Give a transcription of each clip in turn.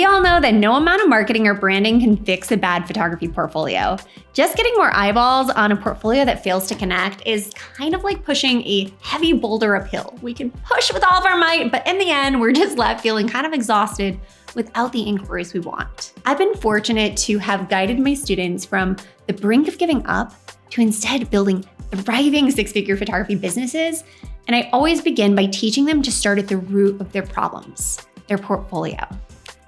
We all know that no amount of marketing or branding can fix a bad photography portfolio. Just getting more eyeballs on a portfolio that fails to connect is kind of like pushing a heavy boulder uphill. We can push with all of our might, but in the end, we're just left feeling kind of exhausted without the inquiries we want. I've been fortunate to have guided my students from the brink of giving up to instead building thriving six-figure photography businesses. And I always begin by teaching them to start at the root of their problems, their portfolio.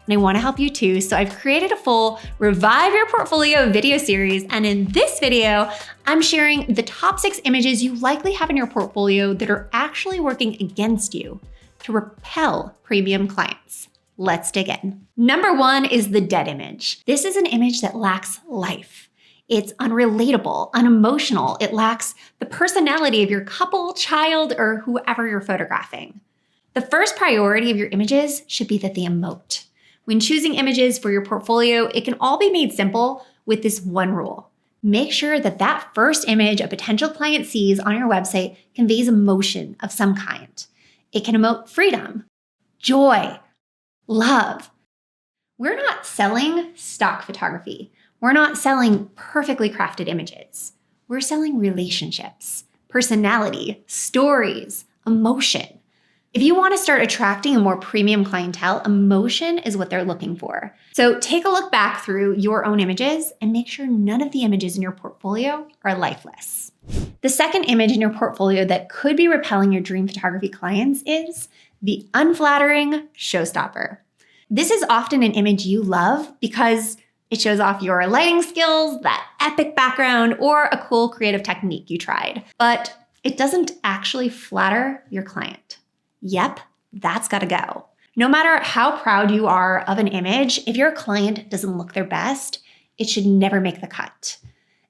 And I want to help you too, so I've created a full Revive Your Portfolio video series. And in this video, I'm sharing the top 6 images you likely have in your portfolio that are actually working against you to repel premium clients. Let's dig in. Number 1 is the dead image. This is an image that lacks life. It's unrelatable, unemotional. It lacks the personality of your couple, child, or whoever you're photographing. The first priority of your images should be that they emote. When choosing images for your portfolio, it can all be made simple with this one rule. Make sure that that first image a potential client sees on your website conveys emotion of some kind. It can emote freedom, joy, love. We're not selling stock photography. We're not selling perfectly crafted images. We're selling relationships, personality, stories, emotion. If you want to start attracting a more premium clientele, emotion is what they're looking for. So take a look back through your own images and make sure none of the images in your portfolio are lifeless. The second image in your portfolio that could be repelling your dream photography clients is the Unflattering Showstopper. This is often an image you love because it shows off your lighting skills, that epic background, or a cool creative technique you tried. But it doesn't actually flatter your client. Yep, that's gotta go. No matter how proud you are of an image, if your client doesn't look their best, it should never make the cut.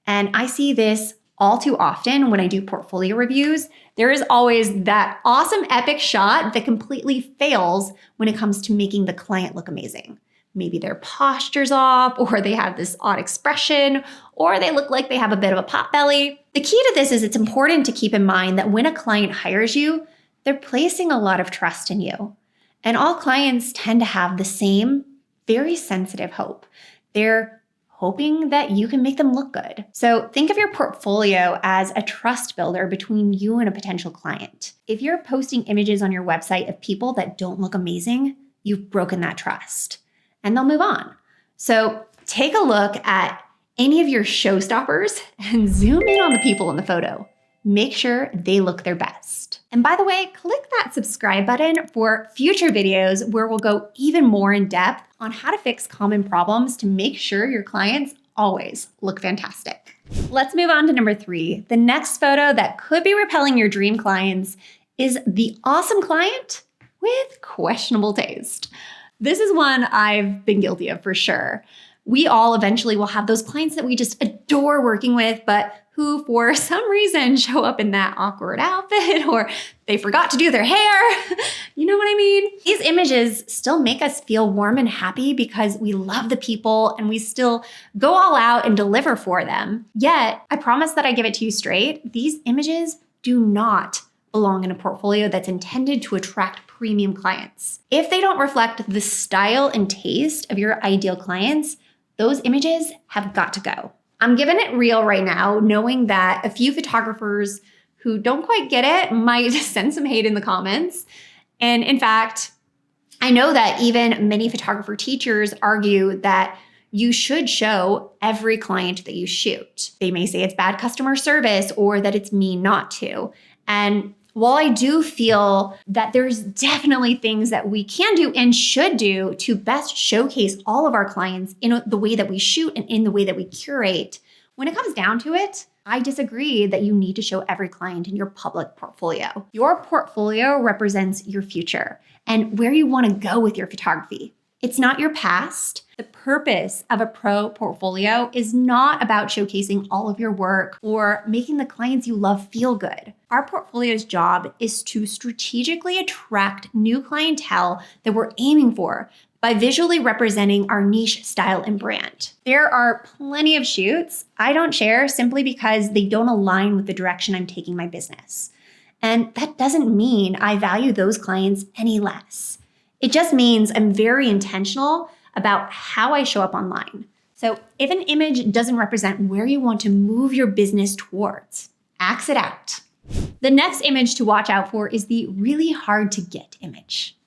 And I see this all too often when I do portfolio reviews. There is always that awesome epic shot that completely fails when it comes to making the client look amazing. Maybe their posture's off, or they have this odd expression, or they look like they have a bit of a pot belly. The key to this is it's important to keep in mind that when a client hires you, they're placing a lot of trust in you. And all clients tend to have the same very sensitive hope. They're hoping that you can make them look good. So think of your portfolio as a trust builder between you and a potential client. If you're posting images on your website of people that don't look amazing, you've broken that trust and they'll move on. So take a look at any of your showstoppers and zoom in on the people in the photo. Make sure they look their best. And by the way, click that subscribe button for future videos where we'll go even more in depth on how to fix common problems to make sure your clients always look fantastic. Let's move on to number 3. The next photo that could be repelling your dream clients is the awesome client with questionable taste. This is one I've been guilty of for sure. We all eventually will have those clients that we just adore working with, but who for some reason show up in that awkward outfit or they forgot to do their hair. You know what I mean? These images still make us feel warm and happy because we love the people and we still go all out and deliver for them. Yet, I promise that I give it to you straight, these images do not belong in a portfolio that's intended to attract premium clients. If they don't reflect the style and taste of your ideal clients, those images have got to go. I'm giving it real right now, knowing that a few photographers who don't quite get it might send some hate in the comments. And in fact, I know that even many photographer teachers argue that you should show every client that you shoot. They may say it's bad customer service or that it's mean not to. And while I do feel that there's definitely things that we can do and should do to best showcase all of our clients in the way that we shoot and in the way that we curate, when it comes down to it, I disagree that you need to show every client in your public portfolio. Your portfolio represents your future and where you want to go with your photography. It's not your past. The purpose of a pro portfolio is not about showcasing all of your work or making the clients you love feel good. Our portfolio's job is to strategically attract new clientele that we're aiming for by visually representing our niche style and brand. There are plenty of shoots I don't share simply because they don't align with the direction I'm taking my business. And that doesn't mean I value those clients any less. It just means I'm very intentional about how I show up online. So if an image doesn't represent where you want to move your business towards, axe it out. The next image to watch out for is the really hard to get image.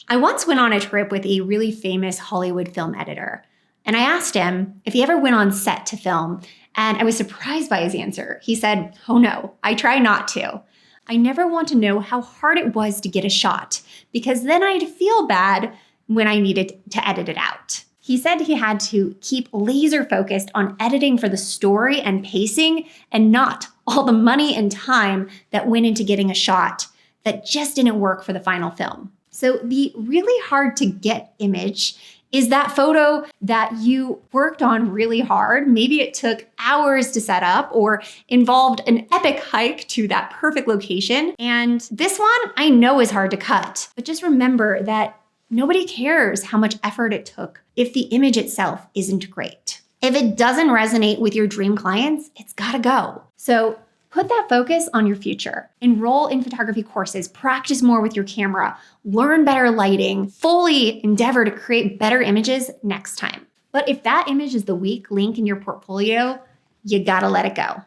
I once went on a trip with a really famous Hollywood film editor, and I asked him if he ever went on set to film, and I was surprised by his answer. He said, "Oh no, I try not to. I never want to know how hard it was to get a shot, because then I'd feel bad when I needed to edit it out." He said he had to keep laser focused on editing for the story and pacing and not all the money and time that went into getting a shot that just didn't work for the final film. So the really hard to get image is that photo that you worked on really hard. Maybe it took hours to set up or involved an epic hike to that perfect location. And this one I know is hard to cut, but just remember that nobody cares how much effort it took if the image itself isn't great. If it doesn't resonate with your dream clients, it's gotta go. So put that focus on your future. Enroll in photography courses, practice more with your camera, learn better lighting, fully endeavor to create better images next time. But if that image is the weak link in your portfolio, you gotta let it go.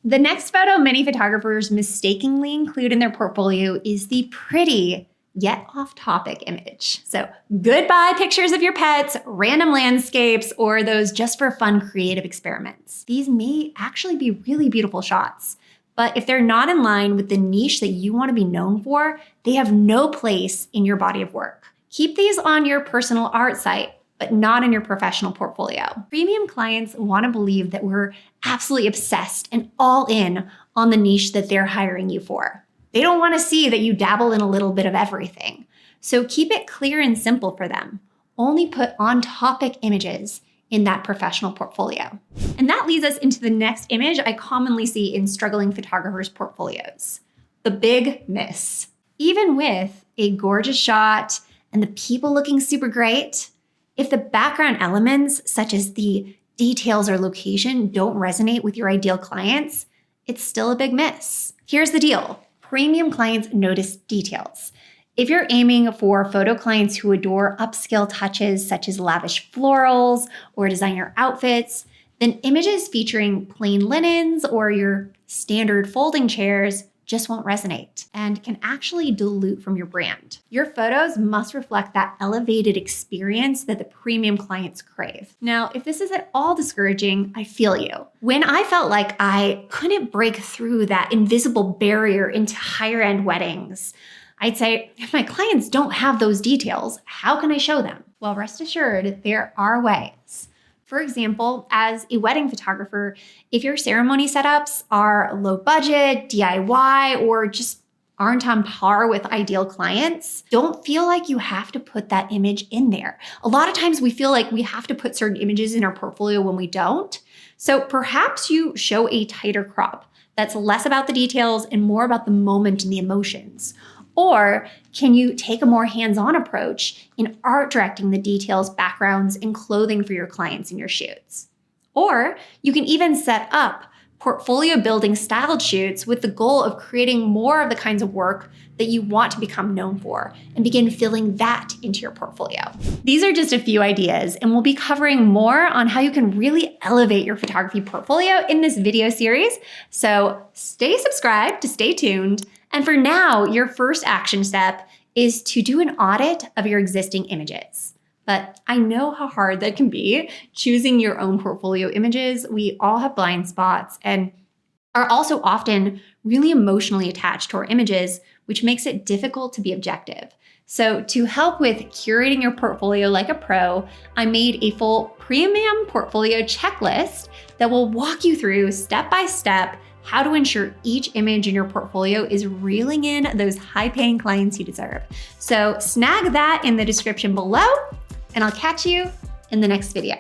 The next photo many photographers mistakenly include in their portfolio is the pretty yet off-topic image. So goodbye pictures of your pets, random landscapes, or those just for fun creative experiments. These may actually be really beautiful shots, but if they're not in line with the niche that you want to be known for, they have no place in your body of work. Keep these on your personal art site, but not in your professional portfolio. Premium clients want to believe that we're absolutely obsessed and all in on the niche that they're hiring you for. They don't want to see that you dabble in a little bit of everything. So keep it clear and simple for them. Only put on-topic images in that professional portfolio. And that leads us into the next image I commonly see in struggling photographers' portfolios: the big miss. Even with a gorgeous shot and the people looking super great, if the background elements, such as the details or location, don't resonate with your ideal clients, it's still a big miss. Here's the deal. Premium clients notice details. If you're aiming for photo clients who adore upscale touches such as lavish florals or designer outfits, then images featuring plain linens or your standard folding chairs just won't resonate and can actually dilute from your brand. Your photos must reflect that elevated experience that the premium clients crave. Now, if this is at all discouraging, I feel you. When I felt like I couldn't break through that invisible barrier into higher end weddings, I'd say, if my clients don't have those details, how can I show them? Well, rest assured, there are ways. For example, as a wedding photographer, if your ceremony setups are low budget, DIY, or just aren't on par with ideal clients, don't feel like you have to put that image in there. A lot of times we feel like we have to put certain images in our portfolio when we don't. So perhaps you show a tighter crop that's less about the details and more about the moment and the emotions. Or can you take a more hands-on approach in art directing the details, backgrounds, and clothing for your clients in your shoots? Or you can even set up portfolio building styled shoots with the goal of creating more of the kinds of work that you want to become known for and begin filling that into your portfolio. These are just a few ideas, and we'll be covering more on how you can really elevate your photography portfolio in this video series. So stay subscribed to stay tuned. And for now, your first action step is to do an audit of your existing images. But I know how hard that can be, choosing your own portfolio images. We all have blind spots and are also often really emotionally attached to our images, which makes it difficult to be objective. So to help with curating your portfolio like a pro, I made a full premium portfolio checklist that will walk you through step by step how to ensure each image in your portfolio is reeling in those high-paying clients you deserve. So snag that in the description below, and I'll catch you in the next video.